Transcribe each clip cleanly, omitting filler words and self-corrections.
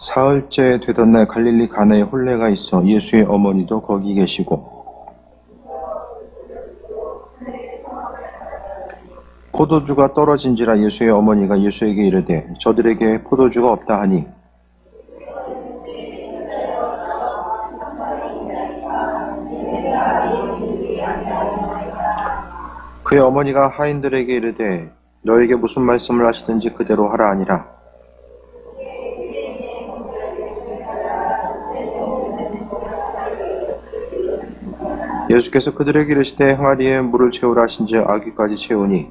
사흘째 되던 날 갈릴리 가나에 혼례가 있어 예수의 어머니도 거기 계시고 포도주가 떨어진지라 예수의 어머니가 예수에게 이르되 저들에게 포도주가 없다 하니 그의 어머니가 하인들에게 이르되 너에게 무슨 말씀을 하시든지 그대로 하라 하니라. 예수께서 그들에게 이르시되 항아리에 물을 채우라 하신즉 아귀까지 채우니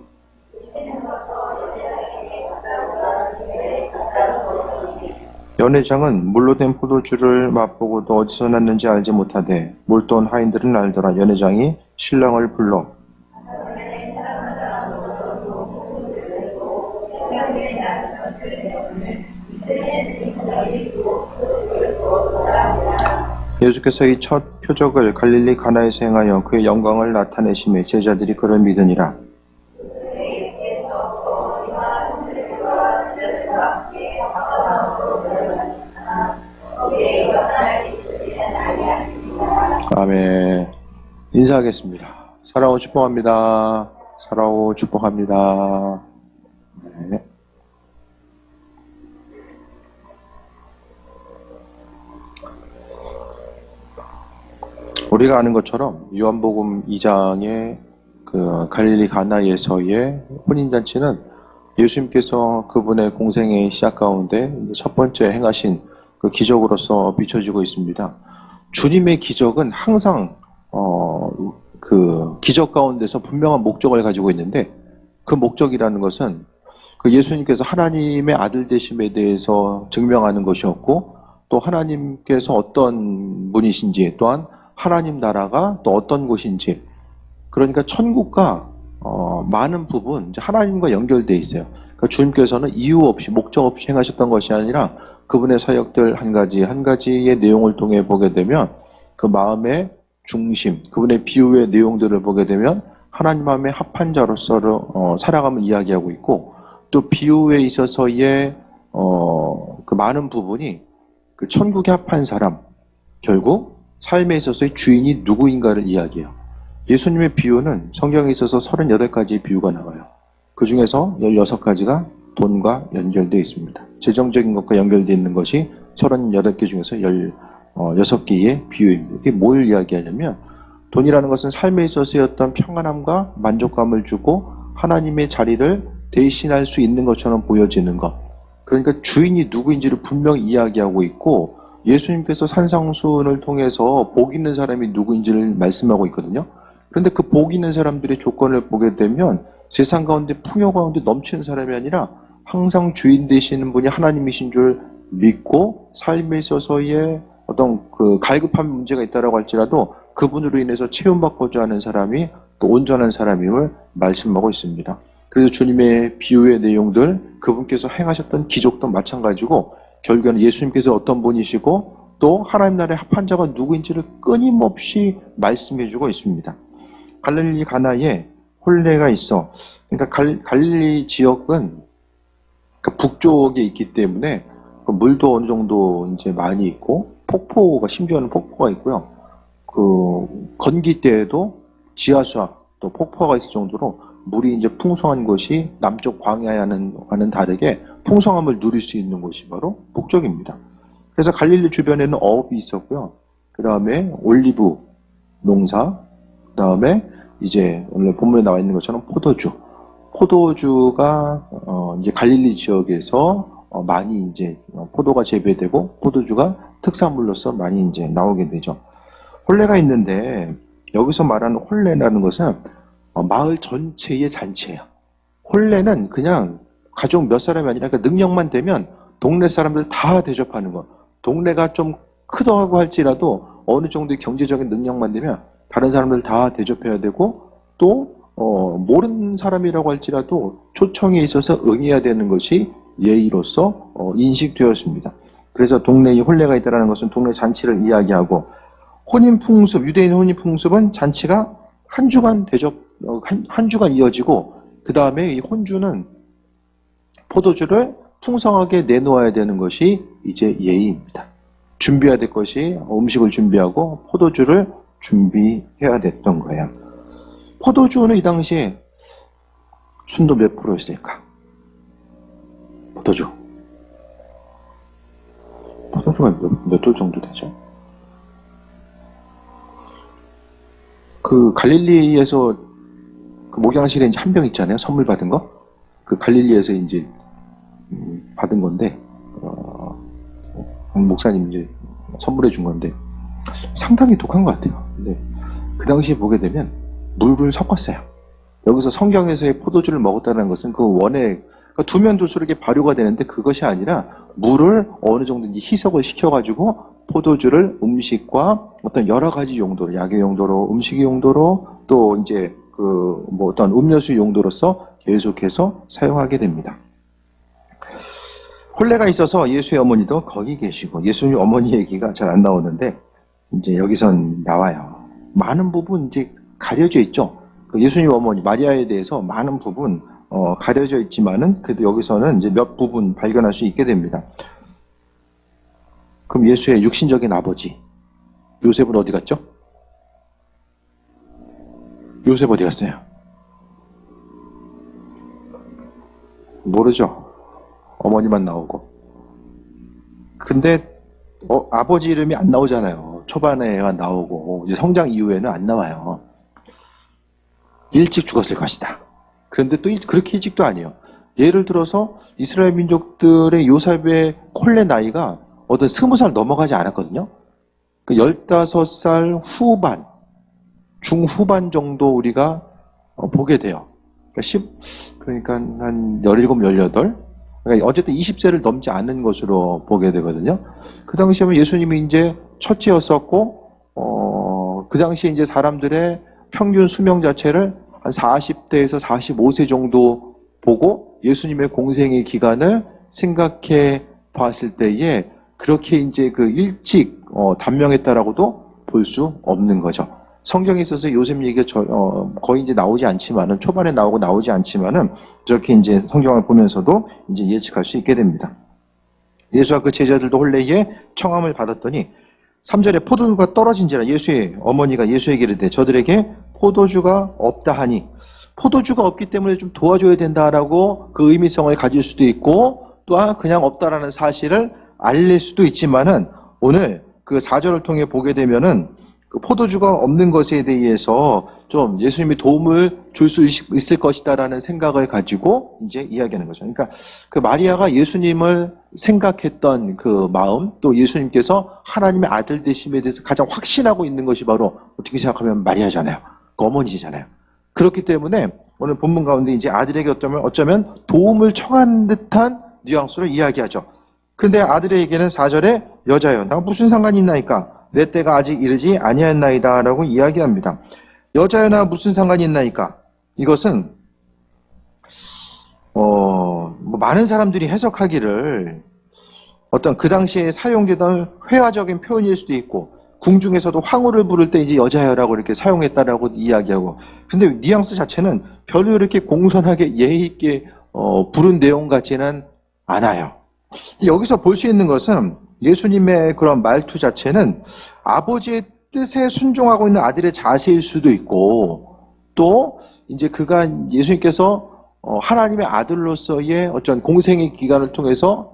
연회장은 물로 된 포도주를 맛보고도 어디서 났는지 알지 못하되 몰돈 하인들은 알더라. 연회장이 신랑을 불러 예수께서 이 첫 표적을 갈릴리 가나에서 행하여 그의 영광을 나타내심에 제자들이 그를 믿으니라. 아멘. 인사하겠습니다. 사랑하고 축복합니다. 사랑하고 축복합니다. 네. 우리가 아는 것처럼 요한복음 2장의 그 갈릴리 가나에서의 혼인잔치는 예수님께서 그분의 공생의 시작 가운데 첫 번째 행하신 그 기적으로서 비춰지고 있습니다. 주님의 기적은 항상 그 기적 가운데서 분명한 목적을 가지고 있는데 그 목적이라는 것은 그 예수님께서 하나님의 아들 되심에 대해서 증명하는 것이었고 또 하나님께서 어떤 분이신지 또한 하나님 나라가 또 어떤 곳인지 그러니까 천국과 많은 부분 이제 하나님과 연결되어 있어요. 그러니까 주님께서는 이유 없이 목적 없이 행하셨던 것이 아니라 그분의 사역들 한 가지의 내용을 통해 보게 되면 그 마음의 중심, 그분의 비유의 내용들을 보게 되면 하나님 마음에 합한 자로서 살아감을 이야기하고 있고 또 비유에 있어서의 그 많은 부분이 그 천국에 합한 사람, 결국 삶에 있어서의 주인이 누구인가를 이야기해요. 예수님의 비유는 성경에 있어서 38가지의 비유가 나와요. 그 중에서 16가지가 돈과 연결되어 있습니다. 재정적인 것과 연결되어 있는 것이 38개 중에서 16개의 비유입니다. 이게 뭘 이야기하냐면 돈이라는 것은 삶에 있어서의 어떤 평안함과 만족감을 주고 하나님의 자리를 대신할 수 있는 것처럼 보여지는 것. 그러니까 주인이 누구인지를 분명히 이야기하고 있고 예수님께서 산상수훈을 통해서 복 있는 사람이 누구인지를 말씀하고 있거든요. 그런데 그 복 있는 사람들의 조건을 보게 되면 세상 가운데 풍요 가운데 넘치는 사람이 아니라 항상 주인 되시는 분이 하나님이신 줄 믿고 삶에 있어서의 어떤 그 갈급한 문제가 있다라고 할지라도 그분으로 인해서 채움받고자 하는 사람이 또 온전한 사람임을 말씀하고 있습니다. 그래서 주님의 비유의 내용들, 그분께서 행하셨던 기적도 마찬가지고 결국에는 예수님께서 어떤 분이시고 또 하나님 나라의 합한 자가 누구인지를 끊임없이 말씀해주고 있습니다. 갈릴리 가나에 혼례가 있어. 그러니까 갈릴리 지역은 그 북쪽에 있기 때문에 그 물도 어느 정도 이제 많이 있고 폭포가 심지어는 폭포가 있고요. 그 건기 때에도 지하수와 또 폭포가 있을 정도로 물이 이제 풍성한 곳이 남쪽 광야와는 다르게 풍성함을 누릴 수 있는 곳이 바로 북쪽입니다. 그래서 갈릴리 주변에는 어업이 있었고요. 그 다음에 올리브 농사, 그 다음에 이제 오늘 본문에 나와 있는 것처럼 포도주가 이제 갈릴리 지역에서 많이 이제 포도가 재배되고 포도주가 특산물로서 많이 이제 나오게 되죠. 혼례가 있는데 여기서 말하는 혼례라는 것은 마을 전체의 잔치예요. 혼례는 그냥 가족 몇 사람이 아니라 그러니까 능력만 되면 동네 사람들 다 대접하는 것. 동네가 좀 크다고 할지라도 어느 정도의 경제적인 능력만 되면 다른 사람들 다 대접해야 되고 또 모르는 사람이라고 할지라도 초청에 있어서 응해야 되는 것이 예의로서 인식되었습니다. 그래서 동네에 혼례가 있다는 것은 동네 잔치를 이야기하고 혼인풍습, 유대인 혼인풍습은 잔치가 한 주간 한 주간 이어지고 그 다음에 이 혼주는 포도주를 풍성하게 내놓아야 되는 것이 이제 예의입니다. 준비해야 될 것이 음식을 준비하고 포도주를 준비해야 됐던 거예요. 포도주는 이 당시에 순도 몇 프로였을까? 포도주가 몇 돌 정도 되죠? 그 갈릴리에서 그 목양실에 이제 한 병 있잖아요. 선물 받은 거. 그 갈릴리에서 이제 받은 건데, 목사님 이제 선물해 준 건데, 상당히 독한 것 같아요. 근데 그 당시에 보게 되면 물을 섞었어요. 여기서 성경에서의 포도주를 먹었다는 것은 그 원에 두면 두수록에 발효가 되는데 그것이 아니라 물을 어느 정도인지 희석을 시켜가지고 포도주를 음식과 어떤 여러 가지 용도로, 약의 용도로, 음식의 용도로, 또 이제 뭐 어떤 음료수 용도로서 계속해서 사용하게 됩니다. 혼례가 있어서 예수의 어머니도 거기 계시고, 예수님 어머니 얘기가 잘 안 나오는데 이제 여기선 나와요. 많은 부분 이제 가려져 있죠. 그 예수님 어머니 마리아에 대해서 많은 부분 가려져 있지만은 그래도 여기서는 이제 몇 부분 발견할 수 있게 됩니다. 그럼 예수의 육신적인 아버지 요셉은 어디 갔죠? 요셉 어디 갔어요? 모르죠. 어머니만 나오고. 근데 아버지 이름이 안 나오잖아요. 초반에만 나오고 이제 성장 이후에는 안 나와요. 일찍 죽었을 것이다. 그런데 또 그렇게 일찍도 아니에요. 예를 들어서 이스라엘 민족들의 요셉의 콜레 나이가 어떤 20살 넘어가지 않았거든요. 그 15살 후반, 중후반 정도 우리가 보게 돼요. 그러니까 한 17, 18? 그러니까 어쨌든 20세를 넘지 않는 것으로 보게 되거든요. 그 당시에 예수님이 이제 첫째였었고, 그 당시에 이제 사람들의 평균 수명 자체를 한 40대에서 45세 정도 보고 예수님의 공생의 기간을 생각해 봤을 때에 그렇게 이제 그 일찍 단명했다라고도 볼 수 없는 거죠. 성경에 있어서 요셉 얘기가 거의 이제 나오지 않지만은 초반에 나오지 않지만은 저렇게 이제 성경을 보면서도 이제 예측할 수 있게 됩니다. 예수와 그 제자들도 혼례에 청함을 받았더니 3절에 포도주가 떨어진지라 예수의 어머니가 예수에게 이르되 저들에게 포도주가 없다 하니 포도주가 없기 때문에 좀 도와줘야 된다라고 그 의미성을 가질 수도 있고 또한 그냥 없다라는 사실을 알릴 수도 있지만은 오늘 그 4절을 통해 보게 되면은 그 포도주가 없는 것에 대해서 좀 예수님이 도움을 줄 수 있을 것이다라는 생각을 가지고 이제 이야기하는 거죠. 그러니까 그 마리아가 예수님을 생각했던 그 마음, 또 예수님께서 하나님의 아들 되심에 대해서 가장 확신하고 있는 것이 바로 어떻게 생각하면 마리아잖아요. 그 어머니잖아요. 그렇기 때문에 오늘 본문 가운데 이제 아들에게 어쩌면 도움을 청한 듯한 뉘앙스로 이야기하죠. 근데 아들에게는 4절에 여자여, 나 무슨 상관이 있나이까? 내 때가 아직 이르지 아니하였나이다 라고 이야기합니다. 여자여 나 무슨 상관이 있나이까? 이것은 뭐 많은 사람들이 해석하기를 어떤 그 당시에 사용되던 회화적인 표현일 수도 있고 궁중에서도 황후를 부를 때 이제 여자여라고 이렇게 사용했다라고 이야기하고 근데 뉘앙스 자체는 별로 이렇게 공손하게 예의 있게 부른 내용 같지는 않아요. 여기서 볼 수 있는 것은 예수님의 그런 말투 자체는 아버지의 뜻에 순종하고 있는 아들의 자세일 수도 있고 또 이제 그가 예수님께서 하나님의 아들로서의 어떤 공생의 기간을 통해서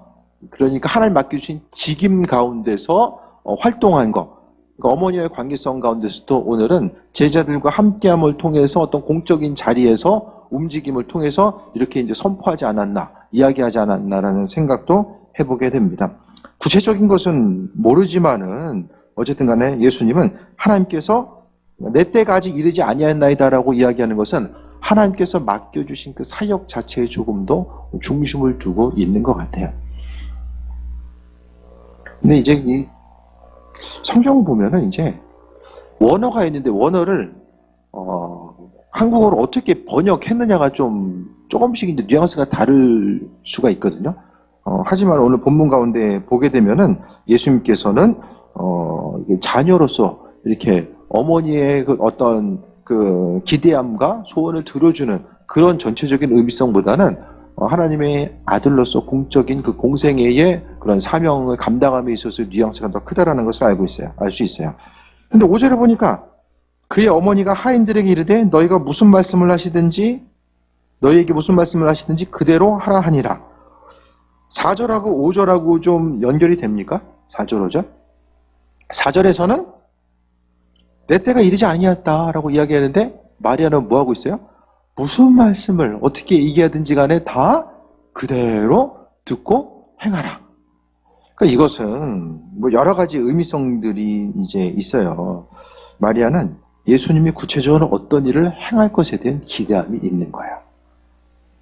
그러니까 하나님 맡겨주신 직임 가운데서 활동한 것 그러니까 어머니의 관계성 가운데서도 오늘은 제자들과 함께함을 통해서 어떤 공적인 자리에서 움직임을 통해서 이렇게 이제 선포하지 않았나 이야기하지 않았나라는 생각도 해보게 됩니다. 구체적인 것은 모르지만은 어쨌든 간에 예수님은 하나님께서 내 때가 아직 이르지 아니하였나이다라고 이야기하는 것은 하나님께서 맡겨주신 그 사역 자체에 조금 더 중심을 두고 있는 것 같아요. 근데 이제 이 성경 보면은 이제 원어가 있는데 원어를 한국어로 어떻게 번역했느냐가 좀 조금씩 이제 뉘앙스가 다를 수가 있거든요. 하지만 오늘 본문 가운데 보게 되면은 예수님께서는 자녀로서 이렇게 어머니의 그 어떤 그 기대함과 소원을 들어주는 그런 전체적인 의미성보다는 하나님의 아들로서 공적인 그 공생애의 그런 사명을 감당함에 있어서 뉘앙스가 더 크다라는 것을 알 수 있어요. 근데 5절에 보니까 그의 어머니가 하인들에게 이르되 너희가 무슨 말씀을 하시든지 너희에게 무슨 말씀을 하시든지 그대로 하라 하니라. 4절하고 5절하고 좀 연결이 됩니까? 4절 5절? 4절에서는 내 때가 이르지 아니었다라고 이야기하는데 마리아는 뭐하고 있어요? 무슨 말씀을 어떻게 얘기하든지 간에 다 그대로 듣고 행하라. 그러니까 이것은 뭐 여러 가지 의미성들이 이제 있어요. 마리아는 예수님이 구체적으로 어떤 일을 행할 것에 대한 기대함이 있는 거예요.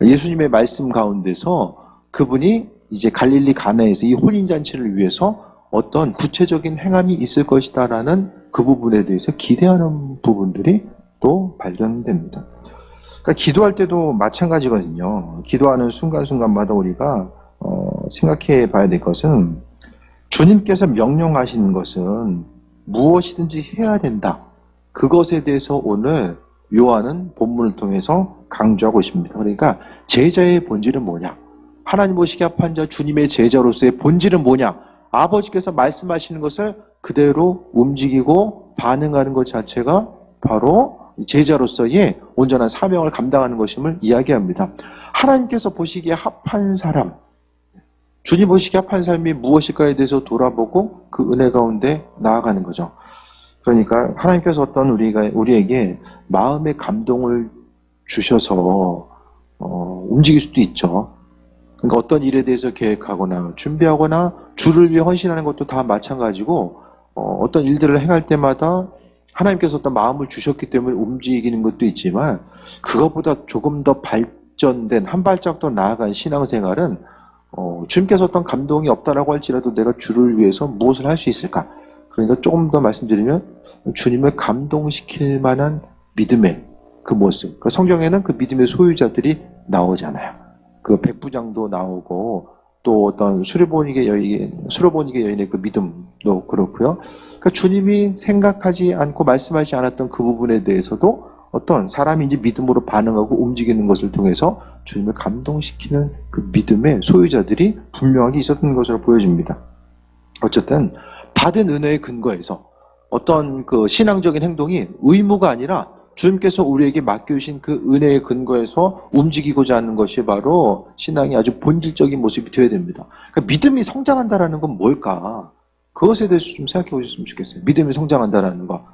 예수님의 말씀 가운데서 그분이 이제 갈릴리 가나에서 이 혼인잔치를 위해서 어떤 구체적인 행함이 있을 것이다라는 그 부분에 대해서 기대하는 부분들이 또 발견됩니다. 그러니까 기도할 때도 마찬가지거든요. 기도하는 순간순간마다 우리가 생각해 봐야 될 것은 주님께서 명령하신 것은 무엇이든지 해야 된다. 그것에 대해서 오늘 요한은 본문을 통해서 강조하고 있습니다. 그러니까 제자의 본질은 뭐냐? 하나님 보시기에 합한 자 주님의 제자로서의 본질은 뭐냐? 아버지께서 말씀하시는 것을 그대로 움직이고 반응하는 것 자체가 바로 제자로서의 온전한 사명을 감당하는 것임을 이야기합니다. 하나님께서 보시기에 합한 사람, 주님 보시기에 합한 삶이 무엇일까에 대해서 돌아보고 그 은혜 가운데 나아가는 거죠. 그러니까 하나님께서 어떤 우리에게 마음의 감동을 주셔서 움직일 수도 있죠. 그러니까 어떤 일에 대해서 계획하거나 준비하거나 주를 위해 헌신하는 것도 다 마찬가지고 어떤 일들을 행할 때마다 하나님께서 어떤 마음을 주셨기 때문에 움직이는 것도 있지만 그것보다 조금 더 발전된 한 발짝 더 나아간 신앙생활은 주님께서 어떤 감동이 없다라고 할지라도 내가 주를 위해서 무엇을 할 수 있을까? 그러니까 조금 더 말씀드리면 주님을 감동시킬 만한 믿음의 그 모습. 그 성경에는 그 믿음의 소유자들이 나오잖아요. 그 백부장도 나오고 또 어떤 수르보니게 여인의 그 믿음도 그렇고요. 그러니까 주님이 생각하지 않고 말씀하지 않았던 그 부분에 대해서도 어떤 사람이 이제 믿음으로 반응하고 움직이는 것을 통해서 주님을 감동시키는 그 믿음의 소유자들이 분명하게 있었던 것으로 보여집니다. 어쨌든 받은 은혜의 근거에서 어떤 그 신앙적인 행동이 의무가 아니라 주님께서 우리에게 맡겨주신 그 은혜의 근거에서 움직이고자 하는 것이 바로 신앙의 아주 본질적인 모습이 되어야 됩니다. 그러니까 믿음이 성장한다는 건 뭘까? 그것에 대해서 좀 생각해 보셨으면 좋겠어요. 믿음이 성장한다는 거.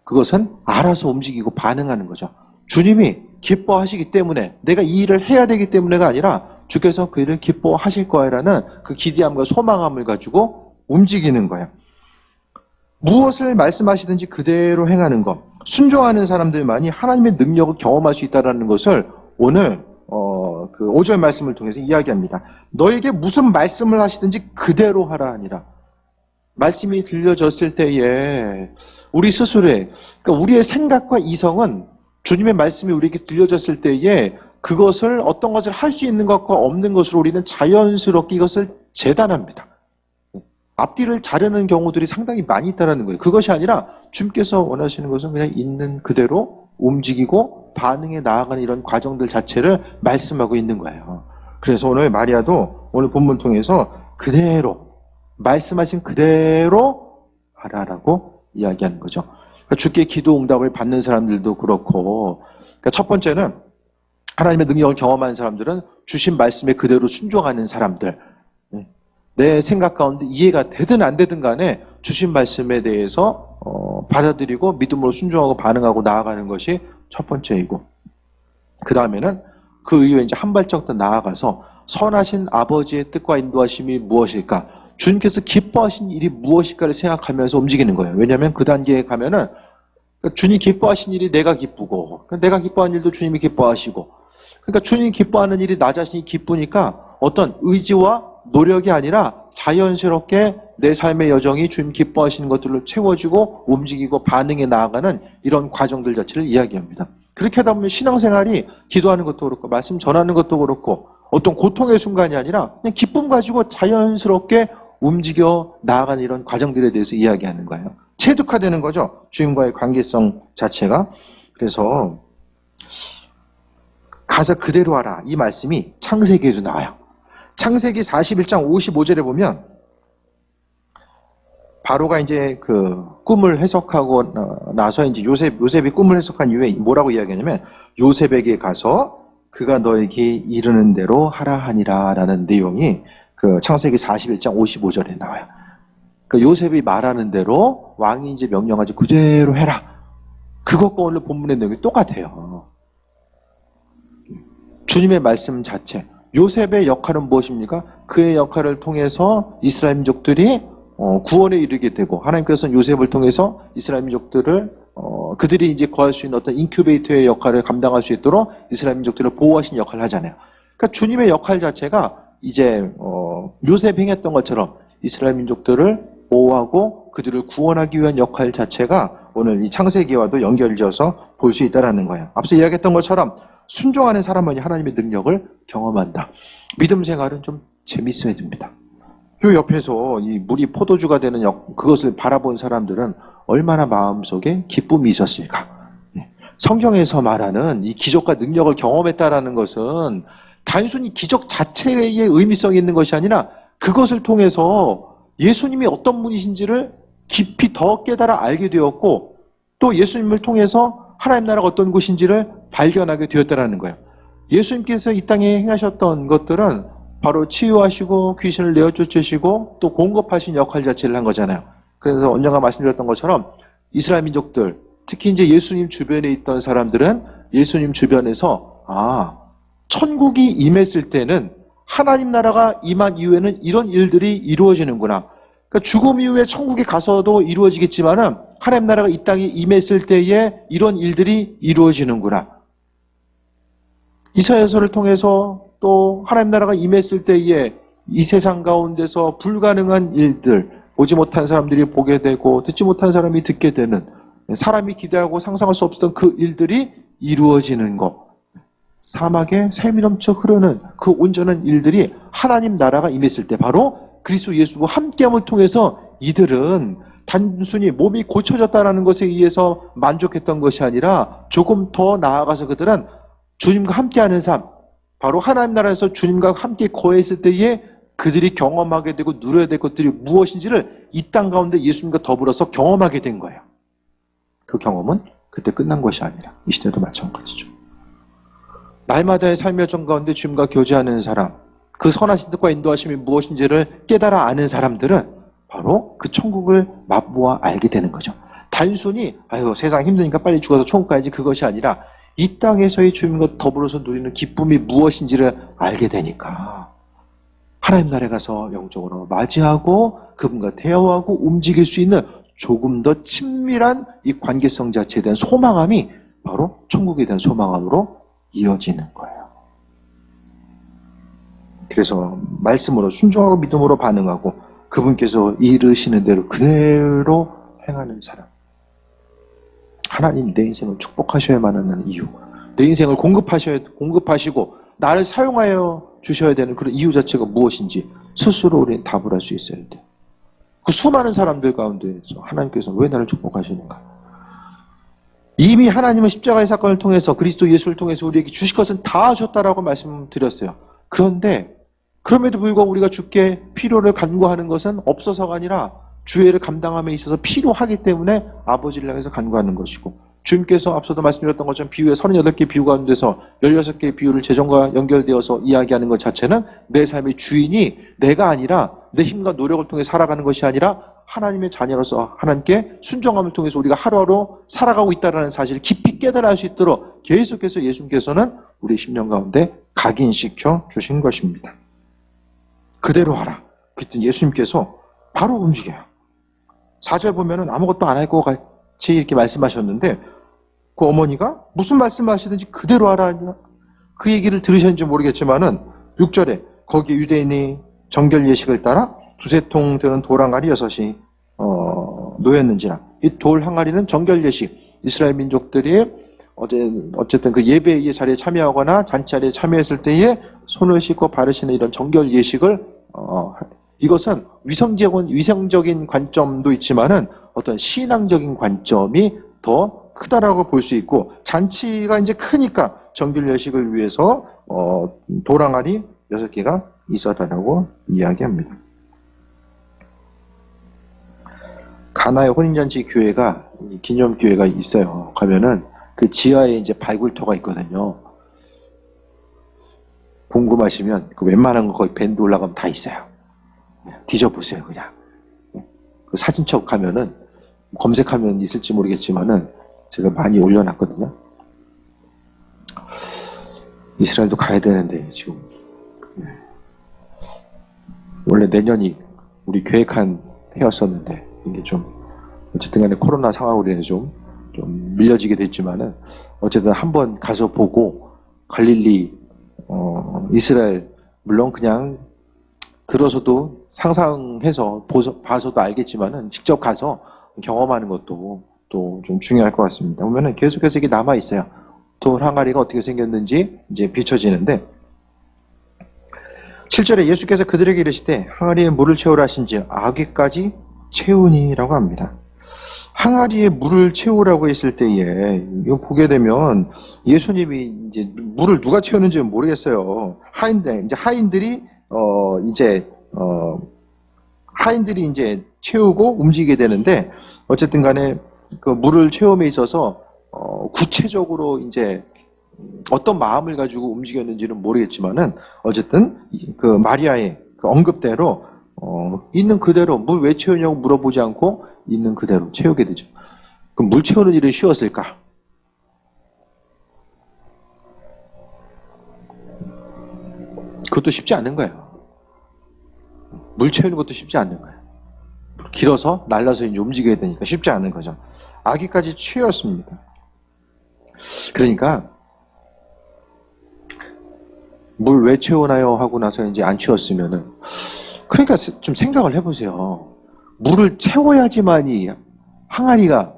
그것은 알아서 움직이고 반응하는 거죠. 주님이 기뻐하시기 때문에 내가 이 일을 해야 되기 때문에가 아니라 주께서 그 일을 기뻐하실 거야라는 그 기대함과 소망함을 가지고 움직이는 거예요. 무엇을 말씀하시든지 그대로 행하는 것. 순종하는 사람들만이 하나님의 능력을 경험할 수 있다는 것을 오늘 그 5절 말씀을 통해서 이야기합니다. 너에게 무슨 말씀을 하시든지 그대로 하라 하니라. 말씀이 들려졌을 때에 우리 스스로의 그러니까 우리의 생각과 이성은 주님의 말씀이 우리에게 들려졌을 때에 그것을 어떤 것을 할 수 있는 것과 없는 것으로 우리는 자연스럽게 이것을 재단합니다. 앞뒤를 자르는 경우들이 상당히 많이 있다는 거예요. 그것이 아니라 주님께서 원하시는 것은 그냥 있는 그대로 움직이고 반응해 나아가는 이런 과정들 자체를 말씀하고 있는 거예요. 그래서 오늘 마리아도 오늘 본문 통해서 그대로 말씀하신 그대로 하라라고 이야기하는 거죠. 그러니까 주께 기도 응답을 받는 사람들도 그렇고 그러니까 첫 번째는 하나님의 능력을 경험하는 사람들은 주신 말씀에 그대로 순종하는 사람들. 내 생각 가운데 이해가 되든 안 되든 간에 주신 말씀에 대해서 받아들이고 믿음으로 순종하고 반응하고 나아가는 것이 첫 번째이고 그 다음에는 그 이후에 이제 한 발짝 더 나아가서 선하신 아버지의 뜻과 인도하심이 무엇일까? 주님께서 기뻐하신 일이 무엇일까를 생각하면서 움직이는 거예요. 왜냐하면 그 단계에 가면은 주님 기뻐하신 일이 내가 기쁘고 내가 기뻐하는 일도 주님이 기뻐하시고 그러니까 주님이 기뻐하는 일이 나 자신이 기쁘니까 어떤 의지와 노력이 아니라 자연스럽게 내 삶의 여정이 주님 기뻐하시는 것들로 채워지고 움직이고 반응해 나아가는 이런 과정들 자체를 이야기합니다. 그렇게 하다 보면 신앙생활이 기도하는 것도 그렇고 말씀 전하는 것도 그렇고 어떤 고통의 순간이 아니라 그냥 기쁨 가지고 자연스럽게 움직여 나아가는 이런 과정들에 대해서 이야기하는 거예요. 체득화되는 거죠. 주님과의 관계성 자체가. 그래서 가서 그대로 하라. 이 말씀이 창세기에도 나와요. 창세기 41장 55절에 보면 바로가 이제 그 꿈을 해석하고 나서 이제 요셉이 꿈을 해석한 이후에 뭐라고 이야기하냐면 요셉에게 가서 그가 너에게 이르는 대로 하라 하니라 라는 내용이 그 창세기 41장 55절에 나와요. 그 요셉이 말하는 대로 왕이 이제 명령하지 그대로 해라. 그것과 오늘 본문의 내용이 똑같아요. 주님의 말씀 자체. 요셉의 역할은 무엇입니까? 그의 역할을 통해서 이스라엘 민족들이 구원에 이르게 되고 하나님께서는 요셉을 통해서 이스라엘 민족들을 그들이 이제 거할 수 있는 어떤 인큐베이터의 역할을 감당할 수 있도록 이스라엘 민족들을 보호하신 역할을 하잖아요. 그러니까 주님의 역할 자체가 이제 요셉이 행했던 것처럼 이스라엘 민족들을 보호하고 그들을 구원하기 위한 역할 자체가 오늘 이 창세기와도 연결지어서 볼 수 있다는 거예요. 앞서 이야기했던 것처럼 순종하는 사람만이 하나님의 능력을 경험한다. 믿음 생활은 좀 재밌어야 됩니다. 요 옆에서 이 물이 포도주가 되는 그것을 바라본 사람들은 얼마나 마음속에 기쁨이 있었을까. 성경에서 말하는 이 기적과 능력을 경험했다라는 것은 단순히 기적 자체의 의미성이 있는 것이 아니라 그것을 통해서 예수님이 어떤 분이신지를 깊이 더 깨달아 알게 되었고 또 예수님을 통해서 하나님 나라가 어떤 곳인지를 발견하게 되었다는 거예요. 예수님께서 이 땅에 행하셨던 것들은 바로 치유하시고 귀신을 내어 쫓으시고 또 공급하신 역할 자체를 한 거잖아요. 그래서 언젠가 말씀드렸던 것처럼 이스라엘 민족들, 특히 이제 예수님 주변에 있던 사람들은 예수님 주변에서 천국이 임했을 때는 하나님 나라가 임한 이후에는 이런 일들이 이루어지는구나. 그러니까 죽음 이후에 천국에 가서도 이루어지겠지만은 하나님 나라가 이 땅에 임했을 때에 이런 일들이 이루어지는구나. 이사야서를 통해서 또 하나님 나라가 임했을 때에 이 세상 가운데서 불가능한 일들, 보지 못한 사람들이 보게 되고 듣지 못한 사람이 듣게 되는, 사람이 기대하고 상상할 수 없었던 그 일들이 이루어지는 것, 사막에 샘이 넘쳐 흐르는 그 온전한 일들이 하나님 나라가 임했을 때 바로 그리스도 예수와 함께함을 통해서 이들은 단순히 몸이 고쳐졌다는 것에 의해서 만족했던 것이 아니라 조금 더 나아가서 그들은 주님과 함께하는 삶, 바로 하나님 나라에서 주님과 함께 거했을 때에 그들이 경험하게 되고 누려야 될 것들이 무엇인지를 이 땅 가운데 예수님과 더불어서 경험하게 된 거예요. 그 경험은 그때 끝난 것이 아니라 이 시대도 마찬가지죠. 날마다의 삶의 여정 가운데 주님과 교제하는 사람, 그 선하신 뜻과 인도하심이 무엇인지를 깨달아 아는 사람들은 바로 그 천국을 맛보아 알게 되는 거죠. 단순히 세상 힘드니까 빨리 죽어서 천국 가야지 그것이 아니라 이 땅에서의 주님과 더불어서 누리는 기쁨이 무엇인지를 알게 되니까 하나님 나라에 가서 영적으로 맞이하고 그분과 대화하고 움직일 수 있는 조금 더 친밀한 이 관계성 자체에 대한 소망함이 바로 천국에 대한 소망함으로 이어지는 거예요. 그래서 말씀으로 순종하고 믿음으로 반응하고 그분께서 이르시는 대로 그대로 행하는 사람, 하나님 내 인생을 축복하셔야만 하는 이유, 내 인생을 공급하시고 나를 사용하여 주셔야 되는 그런 이유 자체가 무엇인지 스스로 우리는 답을 할 수 있어야 돼요. 그 수많은 사람들 가운데서 하나님께서 왜 나를 축복하시는가? 이미 하나님은 십자가의 사건을 통해서 그리스도 예수를 통해서 우리에게 주실 것은 다 하셨다라고 말씀드렸어요. 그런데 그럼에도 불구하고 우리가 주께 필요를 간구하는 것은 없어서가 아니라 주의를 감당함에 있어서 필요하기 때문에 아버지를 향해서 간구하는 것이고, 주님께서 앞서도 말씀드렸던 것처럼 비유의 38개 비유 가운데서 16개의 비유를 재정과 연결되어서 이야기하는 것 자체는 내 삶의 주인이 내가 아니라 내 힘과 노력을 통해 살아가는 것이 아니라 하나님의 자녀로서 하나님께 순종함을 통해서 우리가 하루하루 살아가고 있다는 사실을 깊이 깨달을 수 있도록 계속해서 예수님께서는 우리 심령 가운데 각인시켜 주신 것입니다. 그대로 하라. 그때 예수님께서 바로 움직여요. 4절 보면은 아무것도 안 할 것 같이 이렇게 말씀하셨는데 그 어머니가 무슨 말씀하시든지 그대로 하라. 그 얘기를 들으셨는지 모르겠지만은 6절에 거기 유대인이 정결 예식을 따라 두세 통 되는 돌 항아리 6이 놓였는지라. 이 돌 항아리는 정결 예식, 이스라엘 민족들이 어쨌든 그 예배의 자리에 참여하거나 잔치 자리에 참여했을 때에 손을 씻고 바르시는 이런 정결 예식을 이것은 위생적인 관점도 있지만은 어떤 신앙적인 관점이 더 크다라고 볼 수 있고, 잔치가 이제 크니까 정결 여식을 위해서 돌항아리 6개가 있었다라고 이야기합니다. 가나의 혼인잔치 교회가 기념교회가 있어요. 가면은 그 지하에 이제 발굴토가 있거든요. 궁금하시면 그 웬만한 거 거의 밴드 올라가면 다 있어요. 뒤져보세요, 그냥. 그 사진첩 가면은 검색하면 있을지 모르겠지만은 제가 많이 올려놨거든요. 이스라엘도 가야 되는데 지금 원래 내년이 우리 계획한 해였었는데 이게 좀 어쨌든 간에 코로나 상황으로 인해 좀 밀려지게 됐지만은 어쨌든 한번 가서 보고 갈릴리 이스라엘 물론 그냥 들어서도 상상해서 봐서도 알겠지만은 직접 가서 경험하는 것도 또 좀 중요할 것 같습니다. 보면은 계속해서 이게 남아 있어요. 돌 항아리가 어떻게 생겼는지 이제 비춰지는데 7절에 예수께서 그들에게 이르시되 항아리에 물을 채우라 하신지 아귀까지 채우니라고 합니다. 항아리에 물을 채우라고 했을 때에 이거 보게 되면 예수님이 이제 물을 누가 채우는지는 모르겠어요. 하인들이 이제 채우고 움직이게 되는데 어쨌든 간에 그 물을 채움에 있어서 구체적으로 이제 어떤 마음을 가지고 움직였는지는 모르겠지만은 어쨌든 그 마리아의 그 언급대로 있는 그대로 물 왜 채우냐고 물어보지 않고 있는 그대로 채우게 되죠. 그럼 물 채우는 일은 쉬웠을까? 그것도 쉽지 않은 거예요. 물 채우는 것도 쉽지 않은 거예요. 길어서 날라서 이제 움직여야 되니까 쉽지 않은 거죠. 아기까지 채웠습니다. 그러니까 물 왜 채우나요? 하고 나서 이제 안 채웠으면은 그러니까 좀 생각을 해보세요. 물을 채워야지만이 항아리가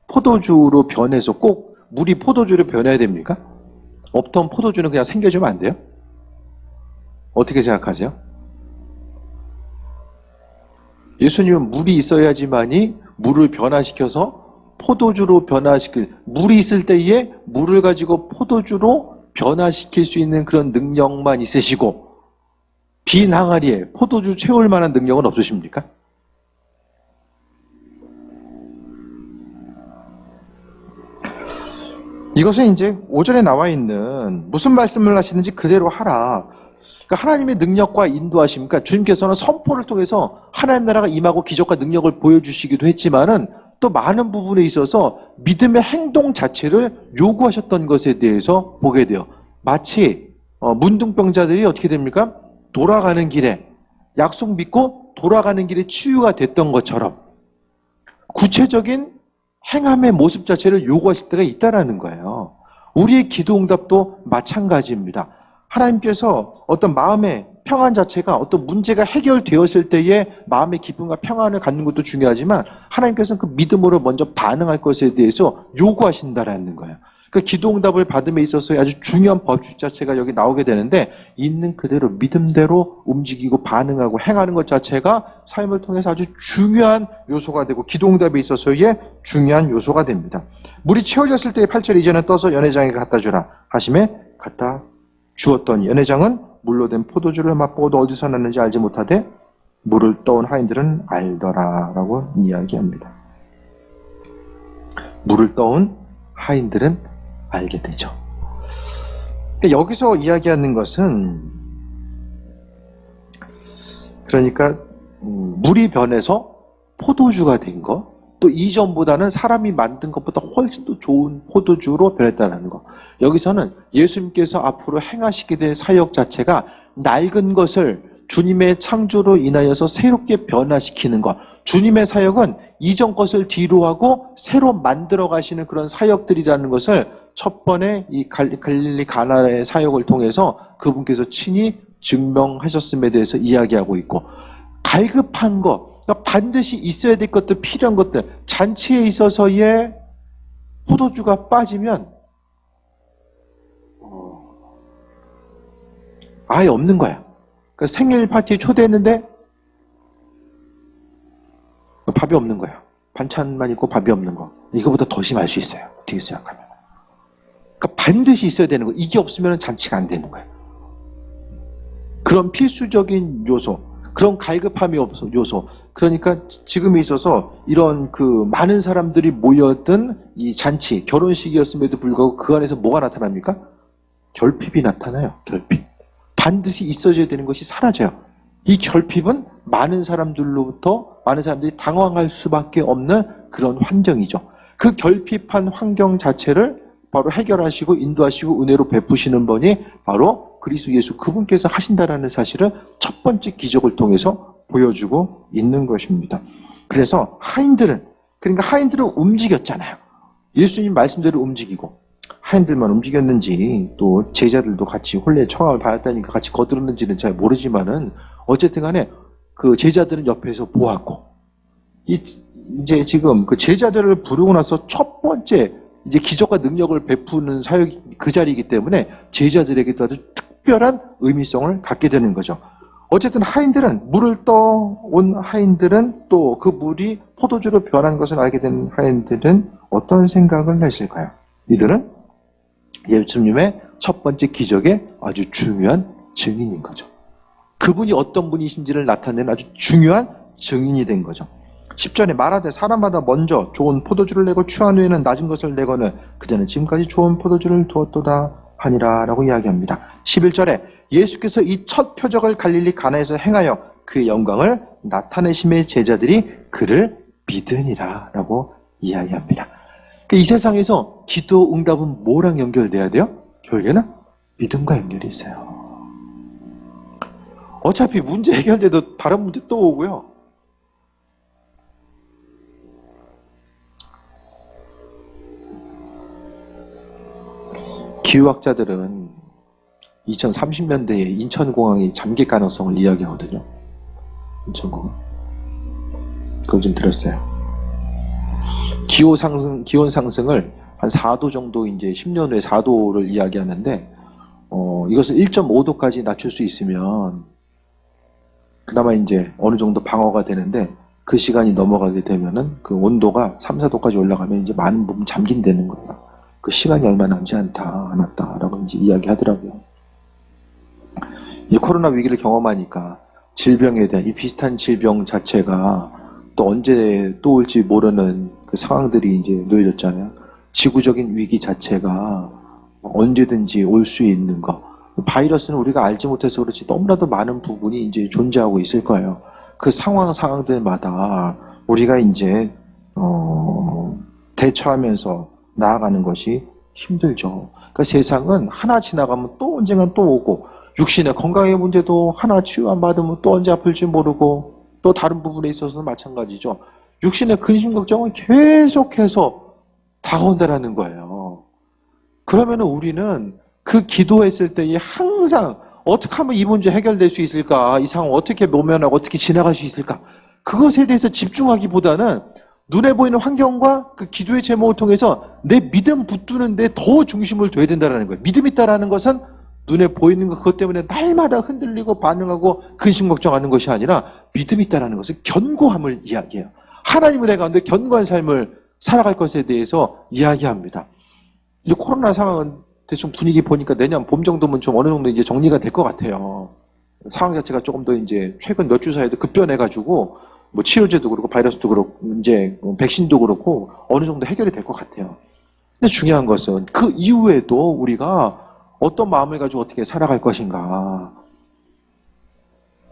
포도주로 변해서 꼭 물이 포도주로 변해야 됩니까? 없던 포도주는 그냥 생겨주면 안 돼요? 어떻게 생각하세요? 예수님은 물이 있어야지만이 물을 변화시켜서 포도주로 물이 있을 때에 물을 가지고 포도주로 변화시킬 수 있는 그런 능력만 있으시고 빈 항아리에 포도주 채울 만한 능력은 없으십니까? 이것은 이제 5절에 나와 있는 무슨 말씀을 하시는지 그대로 하라. 그러니까 하나님의 능력과 인도하십니까? 주님께서는 선포를 통해서 하나님 나라가 임하고 기적과 능력을 보여주시기도 했지만은 또 많은 부분에 있어서 믿음의 행동 자체를 요구하셨던 것에 대해서 보게 돼요. 마치 문둥병자들이 어떻게 됩니까? 돌아가는 길에 약속 믿고 돌아가는 길에 치유가 됐던 것처럼 구체적인 행함의 모습 자체를 요구하실 때가 있다라는 거예요. 우리의 기도 응답도 마찬가지입니다. 하나님께서 어떤 마음의 평안 자체가 어떤 문제가 해결되었을 때에 마음의 기쁨과 평안을 갖는 것도 중요하지만 하나님께서는 그 믿음으로 먼저 반응할 것에 대해서 요구하신다라는 거예요. 그 기도 응답을 받음에 있어서 아주 중요한 법칙 자체가 여기 나오게 되는데 있는 그대로 믿음대로 움직이고 반응하고 행하는 것 자체가 삶을 통해서 아주 중요한 요소가 되고 기도 응답에 있어서의 중요한 요소가 됩니다. 물이 채워졌을 때의 8절 이제는 떠서 연회장에 갖다 주라 하심에 갖다 주었더니 연회장은 물로 된 포도주를 맛보고도 어디서 났는지 알지 못하되 물을 떠온 하인들은 알더라라고 이야기합니다. 물을 떠온 하인들은 알게 되죠. 여기서 이야기하는 것은 그러니까 물이 변해서 포도주가 된 것, 또 이전보다는 사람이 만든 것보다 훨씬 더 좋은 포도주로 변했다는 것. 여기서는 예수님께서 앞으로 행하시게 될 사역 자체가 낡은 것을 주님의 창조로 인하여서 새롭게 변화시키는 것. 주님의 사역은 이전 것을 뒤로하고 새로 만들어 가시는 그런 사역들이라는 것을 첫 번에 이 갈릴리 가나의 사역을 통해서 그분께서 친히 증명하셨음에 대해서 이야기하고 있고, 갈급한 것, 그러니까 반드시 있어야 될 것들, 필요한 것들, 잔치에 있어서의 포도주가 빠지면 아예 없는 거야. 그러니까 생일 파티에 초대했는데 밥이 없는 거야. 반찬만 있고 밥이 없는 거. 이거보다 더 심할 수 있어요. 어떻게 생각하면. 그러니까 반드시 있어야 되는 거예요. 이게 없으면 잔치가 안 되는 거예요. 그런 필수적인 요소, 그런 갈급함이 없어 요소. 그러니까 지금에 있어서 이런 그 많은 사람들이 모여든 이 잔치, 결혼식이었음에도 불구하고 그 안에서 뭐가 나타납니까? 결핍이 나타나요. 결핍. 반드시 있어져야 되는 것이 사라져요. 이 결핍은 많은 사람들로부터 많은 사람들이 당황할 수밖에 없는 그런 환경이죠. 그 결핍한 환경 자체를 바로 해결하시고 인도하시고 은혜로 베푸시는 분이 바로 그리스도 예수 그분께서 하신다라는 사실을 첫 번째 기적을 통해서 보여주고 있는 것입니다. 그래서 하인들은 움직였잖아요. 예수님 말씀대로 움직이고 하인들만 움직였는지 또 제자들도 같이 혼례 청함을 받았다니까 같이 거들었는지는 잘 모르지만은 어쨌든 간에 그 제자들은 옆에서 보았고 이제 지금 그 제자들을 부르고 나서 첫 번째 이제 기적과 능력을 베푸는 사역이 그 자리이기 때문에 제자들에게도 아주 특별한 의미성을 갖게 되는 거죠. 어쨌든 하인들은 물을 떠온 하인들은 또 그 물이 포도주로 변한 것을 알게 된 하인들은 어떤 생각을 했을까요? 이들은 예수님의 첫 번째 기적의 아주 중요한 증인인 거죠. 그분이 어떤 분이신지를 나타내는 아주 중요한 증인이 된 거죠. 10절에 말하되 사람마다 먼저 좋은 포도주를 내고 취한 후에는 낮은 것을 내거늘 그자는 지금까지 좋은 포도주를 두었도다 하니라 라고 이야기합니다. 11절에 예수께서 이 첫 표적을 갈릴리 가나에서 행하여 그의 영광을 나타내심의 제자들이 그를 믿으니라 라고 이야기합니다. 이 세상에서 기도 응답은 뭐랑 연결돼야 돼요? 결국에는 믿음과 연결이 있어요. 어차피 문제 해결돼도 다른 문제 또 오고요. 기후학자들은 2030년대에 인천공항이 잠길 가능성을 이야기하거든요. 인천공항. 그걸 좀 들었어요. 기온 상승을 한 4도 정도 이제 10년 후에 4도를 이야기하는데, 이것을 1.5도까지 낮출 수 있으면 그나마 이제 어느 정도 방어가 되는데 그 시간이 넘어가게 되면은 그 온도가 3, 4도까지 올라가면 이제 많은 부분 잠긴다는 거예요. 그 시간이 얼마 남지 않았다라고 이제 이야기하더라고요. 이 코로나 위기를 경험하니까 질병에 대한 이 비슷한 질병 자체가 또 언제 또 올지 모르는 그 상황들이 이제 놓여졌잖아요. 지구적인 위기 자체가 언제든지 올 수 있는 거. 바이러스는 우리가 알지 못해서 그렇지 너무나도 많은 부분이 이제 존재하고 있을 거예요. 그 상황들마다 우리가 이제 대처하면서 나아가는 것이 힘들죠. 그러니까 세상은 하나 지나가면 또 언젠간 또 오고 육신의 건강의 문제도 하나 치유 안 받으면 또 언제 아플지 모르고 또 다른 부분에 있어서는 마찬가지죠. 육신의 근심 걱정은 계속해서 다가온다라는 거예요. 그러면 우리는 그 기도했을 때에 항상 어떻게 하면 이 문제 해결될 수 있을까? 이 상황 어떻게 모면하고 어떻게 지나갈 수 있을까? 그것에 대해서 집중하기보다는 눈에 보이는 환경과 그 기도의 제목을 통해서 내 믿음 붙드는데 더 중심을 둬야 된다는 거예요. 믿음 있다라는 것은 눈에 보이는 것 그것 때문에 날마다 흔들리고 반응하고 근심 걱정하는 것이 아니라 믿음 있다라는 것은 견고함을 이야기해요. 하나님을 내 가운데 견고한 삶을 살아갈 것에 대해서 이야기합니다. 이제 코로나 상황은 대충 분위기 보니까 내년 봄 정도면 좀 어느 정도 이제 정리가 될 것 같아요. 상황 자체가 조금 더 이제 최근 몇 주 사이에도 급변해가지고 뭐 치료제도 그렇고 바이러스도 그렇고 이제 백신도 그렇고 어느 정도 해결이 될 것 같아요. 근데 중요한 것은 그 이후에도 우리가 어떤 마음을 가지고 어떻게 살아갈 것인가.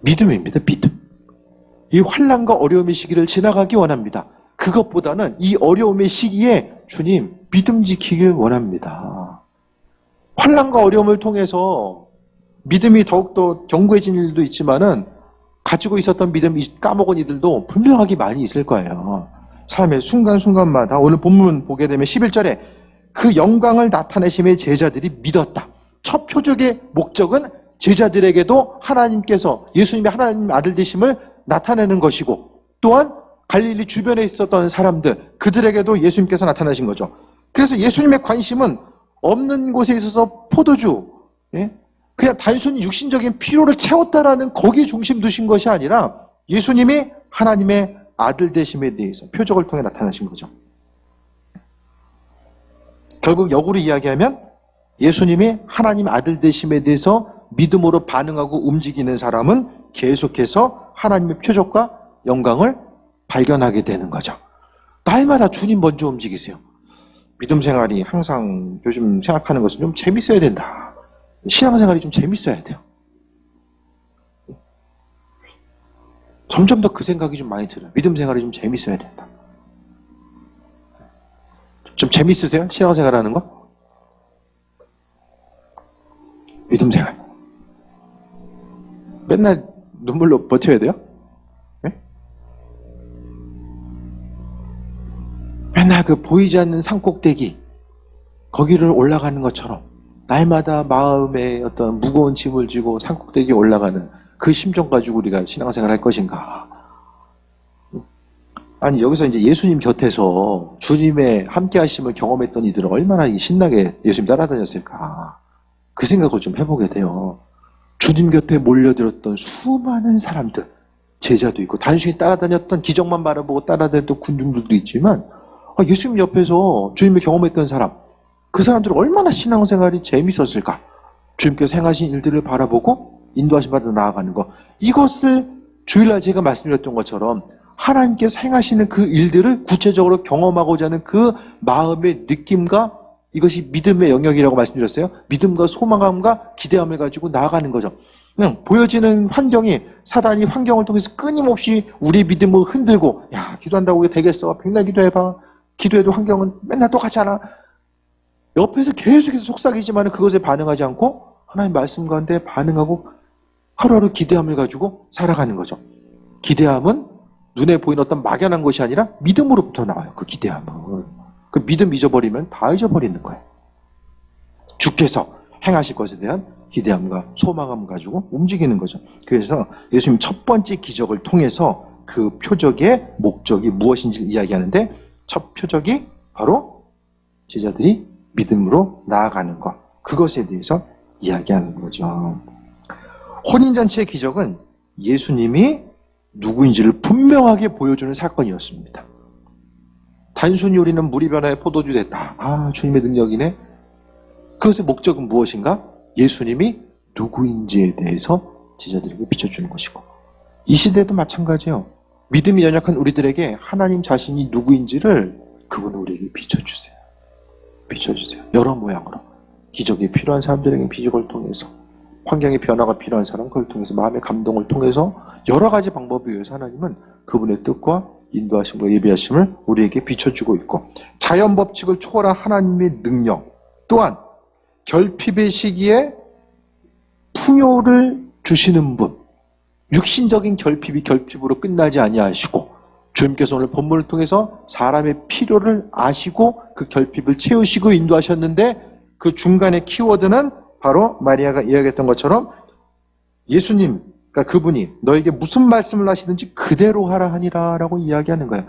믿음입니다. 믿음. 이 환난과 어려움의 시기를 지나가기 원합니다. 그것보다는 이 어려움의 시기에 주님 믿음 지키길 원합니다. 환난과 어려움을 통해서 믿음이 더욱더 견고해진 일도 있지만은 가지고 있었던 믿음이 까먹은 이들도 분명하게 많이 있을 거예요. 삶의 순간순간마다 오늘 본문 보게 되면 11절에 그 영광을 나타내심의 제자들이 믿었다. 첫 표적의 목적은 제자들에게도 하나님께서 예수님의 하나님 아들 되심을 나타내는 것이고 또한 갈릴리 주변에 있었던 사람들 그들에게도 예수님께서 나타나신 거죠. 그래서 예수님의 관심은 없는 곳에 있어서 포도주 그냥 단순히 육신적인 필요를 채웠다라는 거기에 중심 두신 것이 아니라 예수님이 하나님의 아들 되심에 대해서 표적을 통해 나타나신 거죠. 결국 역으로 이야기하면 예수님이 하나님 아들 되심에 대해서 믿음으로 반응하고 움직이는 사람은 계속해서 하나님의 표적과 영광을 발견하게 되는 거죠. 날마다 주님 먼저 움직이세요. 믿음 생활이 항상 요즘 생각하는 것은 좀 재밌어야 된다. 신앙생활이 좀 재밌어야 돼요. 점점 더 그 생각이 좀 많이 들어요. 믿음 생활이 좀 재밌어야 된다. 좀 재밌으세요? 신앙생활 하는 거? 믿음 생활. 맨날 눈물로 버텨야 돼요? 네? 맨날 그 보이지 않는 산꼭대기, 거기를 올라가는 것처럼 날마다 마음에 어떤 무거운 짐을 지고 산꼭대기에 올라가는 그 심정 가지고 우리가 신앙생활 할 것인가? 아니, 여기서 이제 예수님 곁에서 주님의 함께 하심을 경험했던 이들은 얼마나 신나게 예수님 따라다녔을까? 그 생각을 좀 해보게 돼요. 주님 곁에 몰려들었던 수많은 사람들, 제자도 있고, 단순히 따라다녔던, 기적만 바라보고 따라다녔던 군중들도 있지만, 예수님 옆에서 주님을 경험했던 사람, 그 사람들은 얼마나 신앙생활이 재밌었을까? 주님께서 행하신 일들을 바라보고 인도하심 받아 나아가는 것. 이것을 주일날 제가 말씀드렸던 것처럼 하나님께서 행하시는 그 일들을 구체적으로 경험하고자 하는 그 마음의 느낌과 이것이 믿음의 영역이라고 말씀드렸어요. 믿음과 소망감과 기대함을 가지고 나아가는 거죠. 그냥 보여지는 환경이 사단이 환경을 통해서 끊임없이 우리 믿음을 흔들고 야, 기도한다고 이게 되겠어. 백날 기도해봐. 기도해도 환경은 맨날 똑같잖아. 옆에서 계속해서 속삭이지만 그것에 반응하지 않고 하나님 말씀 가운데 반응하고 하루하루 기대함을 가지고 살아가는 거죠. 기대함은 눈에 보이는 어떤 막연한 것이 아니라 믿음으로부터 나와요. 그 기대함은. 그 믿음 잊어버리면 다 잊어버리는 거예요. 주께서 행하실 것에 대한 기대함과 소망함을 가지고 움직이는 거죠. 그래서 예수님 첫 번째 기적을 통해서 그 표적의 목적이 무엇인지를 이야기하는데 첫 표적이 바로 제자들이 믿음으로 나아가는 것. 그것에 대해서 이야기하는 거죠. 혼인잔치의 기적은 예수님이 누구인지를 분명하게 보여주는 사건이었습니다. 단순히 우리는 물이 변화에 포도주 됐다. 아, 주님의 능력이네. 그것의 목적은 무엇인가? 예수님이 누구인지에 대해서 제자들에게 비춰주는 것이고 이 시대도 마찬가지예요. 믿음이 연약한 우리들에게 하나님 자신이 누구인지를 그분은 우리에게 비춰주세요. 비춰주세요. 여러 모양으로. 기적이 필요한 사람들에게 기적을 통해서 환경의 변화가 필요한 사람 그걸 통해서 마음의 감동을 통해서 여러 가지 방법에 의해서 하나님은 그분의 뜻과 인도하심과 예비하심을 우리에게 비춰주고 있고 자연 법칙을 초월한 하나님의 능력 또한 결핍의 시기에 풍요를 주시는 분 육신적인 결핍이 결핍으로 끝나지 아니하시고 주님께서 오늘 본문을 통해서 사람의 필요를 아시고 그 결핍을 채우시고 인도하셨는데 그 중간의 키워드는 바로 마리아가 이야기했던 것처럼 예수님, 그러니까 그분이 너에게 무슨 말씀을 하시든지 그대로 하라 하니라 라고 이야기하는 거예요.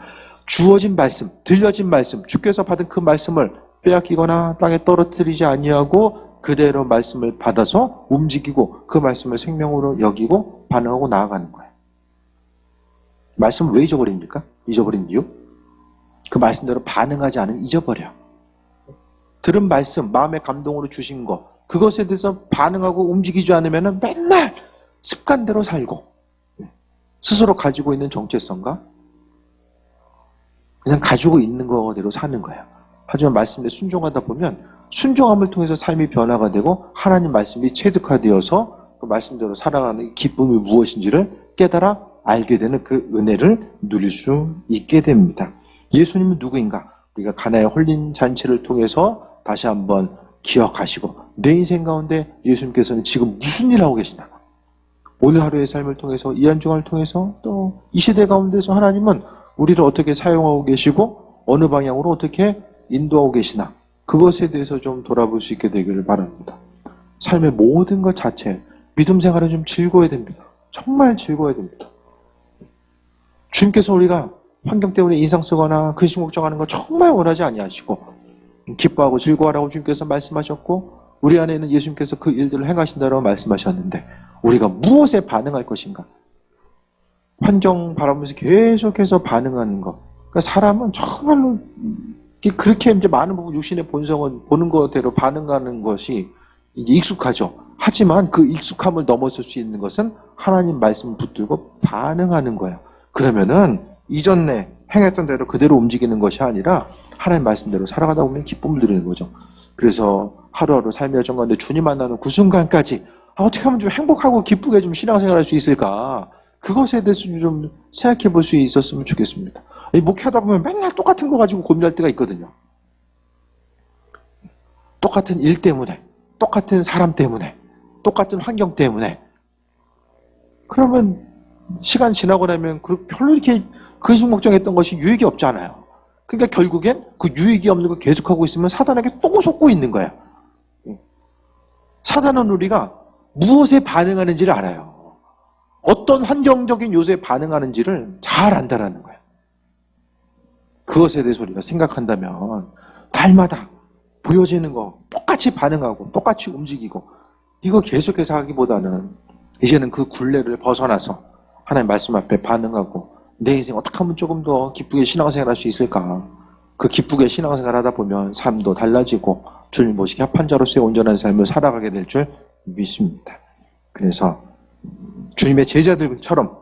주어진 말씀, 들려진 말씀, 주께서 받은 그 말씀을 빼앗기거나 땅에 떨어뜨리지 아니하고 그대로 말씀을 받아서 움직이고 그 말씀을 생명으로 여기고 반응하고 나아가는 거예요. 말씀 왜 잊어버립니까? 잊어버린 이유? 그 말씀대로 반응하지 않으면 잊어버려. 들은 말씀, 마음의 감동으로 주신 거 그것에 대해서 반응하고 움직이지 않으면 맨날 습관대로 살고 스스로 가지고 있는 정체성과 그냥 가지고 있는 거대로 사는 거예요. 하지만 말씀에 순종하다 보면 순종함을 통해서 삶이 변화가 되고 하나님 말씀이 체득화되어서 그 말씀대로 살아가는 기쁨이 무엇인지를 깨달아 알게 되는 그 은혜를 누릴 수 있게 됩니다. 예수님은 누구인가? 우리가 가나의 홀린 잔치를 통해서 다시 한번 기억하시고 내 인생 가운데 예수님께서는 지금 무슨 일을 하고 계시나? 오늘 하루의 삶을 통해서 이 한 주간을 통해서 또 이 시대 가운데서 하나님은 우리를 어떻게 사용하고 계시고 어느 방향으로 어떻게 인도하고 계시나? 그것에 대해서 좀 돌아볼 수 있게 되기를 바랍니다. 삶의 모든 것 자체 믿음 생활은 좀 즐거워야 됩니다. 정말 즐거워야 됩니다. 주님께서 우리가 환경 때문에 인상 쓰거나 근심 걱정하는 거 정말 원하지 아니하시고 기뻐하고 즐거워하라고 주님께서 말씀하셨고 우리 안에는 예수님께서 그 일들을 행하신다고 말씀하셨는데 우리가 무엇에 반응할 것인가? 환경 바라보면서 계속해서 반응하는 것. 그러니까 사람은 정말로 그렇게 이제 많은 부분 육신의 본성은 보는 거대로 반응하는 것이 이제 익숙하죠. 하지만 그 익숙함을 넘어설 수 있는 것은 하나님 말씀을 붙들고 반응하는 거예요. 그러면은 이전에 행했던 대로 그대로 움직이는 것이 아니라 하나님 말씀대로 살아가다 보면 기쁨을 누리는 거죠. 그래서 하루하루 삶의 여정 가운데 주님 만나는 그 순간까지 어떻게 하면 좀 행복하고 기쁘게 좀 신앙생활 할 수 있을까? 그것에 대해서 좀 생각해 볼 수 있었으면 좋겠습니다. 목회하다 보면 맨날 똑같은 거 가지고 고민할 때가 있거든요. 똑같은 일 때문에, 똑같은 사람 때문에, 똑같은 환경 때문에. 그러면 시간 지나고 나면 별로 이렇게 근심 걱정했던 것이 유익이 없잖아요. 그러니까 결국엔 그 유익이 없는 걸 계속하고 있으면 사단에게 또 속고 있는 거예요. 사단은 우리가 무엇에 반응하는지를 알아요. 어떤 환경적인 요소에 반응하는지를 잘 안다라는 거예요. 그것에 대해서 우리가 생각한다면 날마다 보여지는 거 똑같이 반응하고 똑같이 움직이고 이거 계속해서 하기보다는 이제는 그 굴레를 벗어나서 하나님 말씀 앞에 반응하고 내 인생 어떻게 하면 조금 더 기쁘게 신앙생활 할 수 있을까? 그 기쁘게 신앙생활 하다 보면 삶도 달라지고 주님 모시기 합한 자로서의 온전한 삶을 살아가게 될 줄 믿습니다. 그래서 주님의 제자들처럼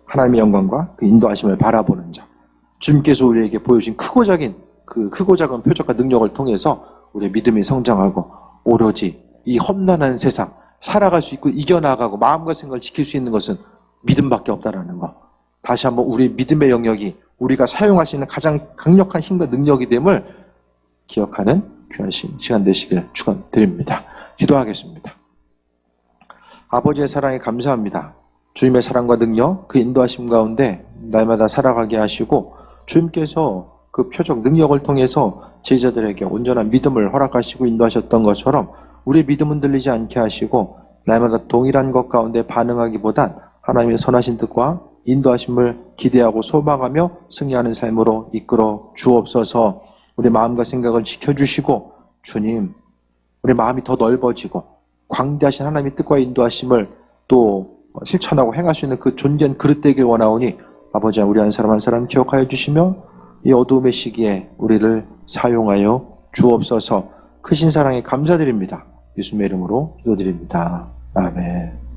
하나님의 영광과 그 인도하심을 바라보는 자, 주님께서 우리에게 보여주신 크고 작은 표적과 능력을 통해서 우리의 믿음이 성장하고 오로지 이 험난한 세상 살아갈 수 있고 이겨나가고 마음과 생각을 지킬 수 있는 것은 믿음밖에 없다라는 거. 다시 한번 우리 믿음의 영역이 우리가 사용할 수 있는 가장 강력한 힘과 능력이 됨을 기억하는 귀한 시간 되시길 축원드립니다. 기도하겠습니다. 아버지의 사랑에 감사합니다. 주님의 사랑과 능력, 그 인도하심 가운데 날마다 살아가게 하시고 주님께서 그 표적 능력을 통해서 제자들에게 온전한 믿음을 허락하시고 인도하셨던 것처럼 우리의 믿음은 흔들리지 않게 하시고 날마다 동일한 것 가운데 반응하기보단 하나님의 선하신 뜻과 인도하심을 기대하고 소망하며 승리하는 삶으로 이끌어 주옵소서. 우리 마음과 생각을 지켜주시고 주님, 우리 마음이 더 넓어지고 광대하신 하나님의 뜻과 인도하심을 또 실천하고 행할 수 있는 그 존귀한 그릇 되길 원하오니 아버지, 우리 한 사람 한 사람 기억하여 주시며 이 어두움의 시기에 우리를 사용하여 주옵소서. 크신 사랑에 감사드립니다. 예수님의 이름으로 기도드립니다. 아멘.